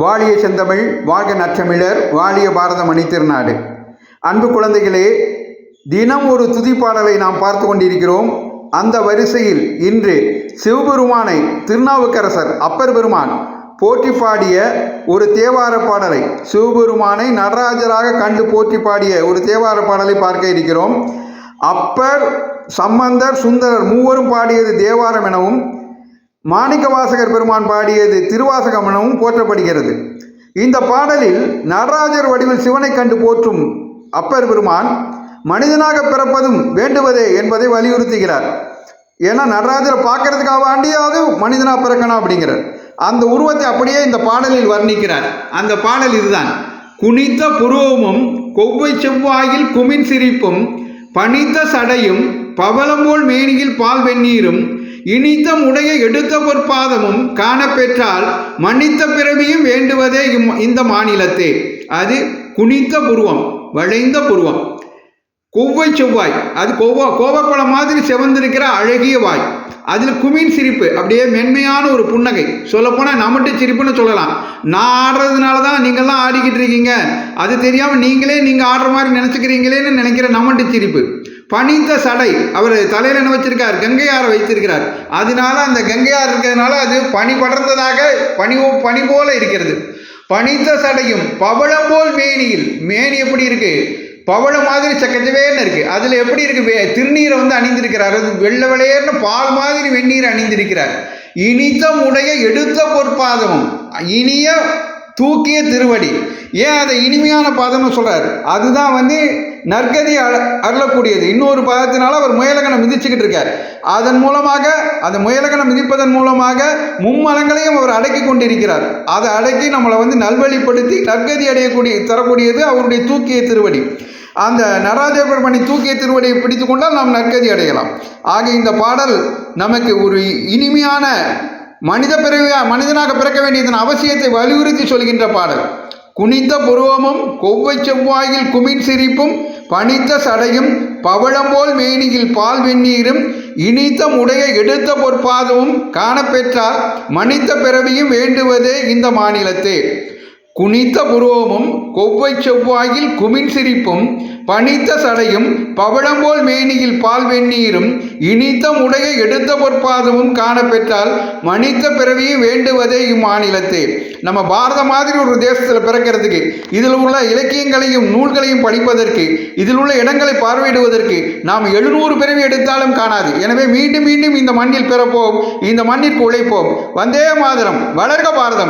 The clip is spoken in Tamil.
வாழிய செந்தமிழ், வாழ்க நற்றமிழர், வாழிய பாரத மணித்திருநாடு. அன்பு குழந்தைகளே, தினம் ஒரு துதிப்பாடலை நாம் பார்த்து கொண்டிருக்கிறோம். அந்த வரிசையில் இன்று சிவபெருமானை திருநாவுக்கரசர் அப்பர் பெருமான் போற்றி பாடிய ஒரு தேவார பாடலை, சிவபெருமானை நடராஜராக கண்டு போற்றி பாடிய ஒரு தேவார பாடலை பார்க்க இருக்கிறோம். அப்பர், சம்பந்தர், சுந்தரர் மூவரும் பாடியது தேவாரம் எனவும், மாணிக்கவாசகர் பெருமான் பாடியது திருவாசகம் எனவும் போற்றப்படுகிறது. இந்த பாடலில் நடராஜர் வடிவில் சிவனை கண்டு போற்றும் அப்பர் பெருமான் மனிதனாக பிறப்பதும் வேண்டுவதே என்பதை வலியுறுத்துகிறார். ஏன்னா நடராஜரை பார்க்கறதுக்காக வேண்டியாவது மனிதனாக பிறக்கணும் அப்படிங்கிறார். அந்த உருவத்தை அப்படியே இந்த பாடலில் வர்ணிக்கிறார். அந்த பாடல் இதுதான்: குனித்த புருவமும் கொவ்வை செவ்வாயில் குமின் சிரிப்பும் பனித்த சடையும் பவளம்போல் மேனியில் பால் வெந்நீரும் இனித்த முடைய எடுத்த பொற்பாதமும் காணப்பெற்றால் மன்னித்த பிறவியும் வேண்டுவதே இந்த மாநிலத்தே. அது குனித்த புருவம், வளைந்த புருவம். கொவ்வை செவ்வாய், அது கோவப்பழம் மாதிரி செவந்திருக்கிற அழகிய வாய். அதில் குமின் சிரிப்பு, அப்படியே மென்மையான ஒரு புன்னகை. சொல்லப்போனால் நமட்டு சிரிப்புன்னு சொல்லலாம். நான் ஆடுறதுனால தான் நீங்கள்லாம் ஆடிக்கிட்டு இருக்கீங்க, அது தெரியாமல் நீங்கள் ஆடுற மாதிரி நினச்சிக்கிறீங்களேன்னு நினைக்கிற நமட்டு சிரிப்பு. பனித்த சடை, அவர் தலையில் என்ன வச்சிருக்கார்? கங்கையாரை வைத்திருக்கிறார். அதனால அந்த கங்கையார் இருக்கிறதுனால அது பனி படர்ந்ததாக பனி போல இருக்கிறது. பனித்த சடையும் பவளம் போல் மேனியில், மேனி எப்படி இருக்கு? பவளம் மாதிரி சக்கச்சவேன்னு இருக்கு. அதில் எப்படி இருக்கு? திருநீரை அணிந்திருக்கிறார். அது வெள்ளை வெளையர்னு பால் மாதிரி வெந்நீர் அணிந்திருக்கிறார். இனித்த உடைய எடுத்த பொற்பாதமும், இனிய தூக்கிய திருவடி. ஏன் அதை இனிமையான பாதம்னு சொல்றார்? அதுதான் நற்கதி அருளக்கூடியது. இன்னொரு பாதத்தினால அவர் முயலகனம் மிதிச்சுக்கிட்டு இருக்கார். அதன் மூலமாக, அந்த முயலகனம் மிதிப்பதன் மூலமாக மும்மலங்களையும் அவர் அடக்கி கொண்டிருக்கிறார். அதை அடக்கி நம்மளை நல்வழிப்படுத்தி நற்கதி தரக்கூடியது அவருடைய தூக்கிய திருவடி. அந்த நடராஜ பெருமானை தூக்கிய திருவடியை பிடித்து கொண்டால் நாம் நற்கதி அடையலாம். ஆக இந்த பாடல் நமக்கு ஒரு இனிமையான மனிதனாக பிறக்க வேண்டியதன் அவசியத்தை வலியுறுத்தி சொல்கின்ற பாடல். குனித்த புருவமும் கொவ்வை செவ்வாயில் குமின் சிரிப்பும் பனித்த சடையும் பவளம்போல் மேனியில் பால் வெந்நீரும் இனித்த முடைய எடுத்த பொற்பாதமும் காணப்பெற்றால் மன்னித்த பிறவியும் வேண்டுவதே இந்த மாநிலத்தே. குனித்த புருவமும் கொவ்வை செவ்வாயில் குமின் சிரிப்பும் பனித்த சடையும் பவளம்போல் மேனியில் பால் வெந்நீரும் இனித்த முடைய எடுத்த பொற்பாதமும் காணப்பெற்றால் மன்னித்த பிறவியும் வேண்டுவதே இம்மாநிலத்தே. நம்ம பாரதம் மாதிரி ஒரு தேசத்தில் பிறக்கிறதுக்கு, இதில் உள்ள இலக்கியங்களையும் நூல்களையும் படிப்பதற்கு, இதில் உள்ள இடங்களை பார்வையிடுவதற்கு நாம் 700 பிறவி எடுத்தாலும் காணாது. எனவே மீண்டும் மீண்டும் இந்த மண்ணில் பிறப்போம், இந்த மண்ணிற்கு உழைப்போம். வந்தே மாதரம். வளர்க பாரதம்.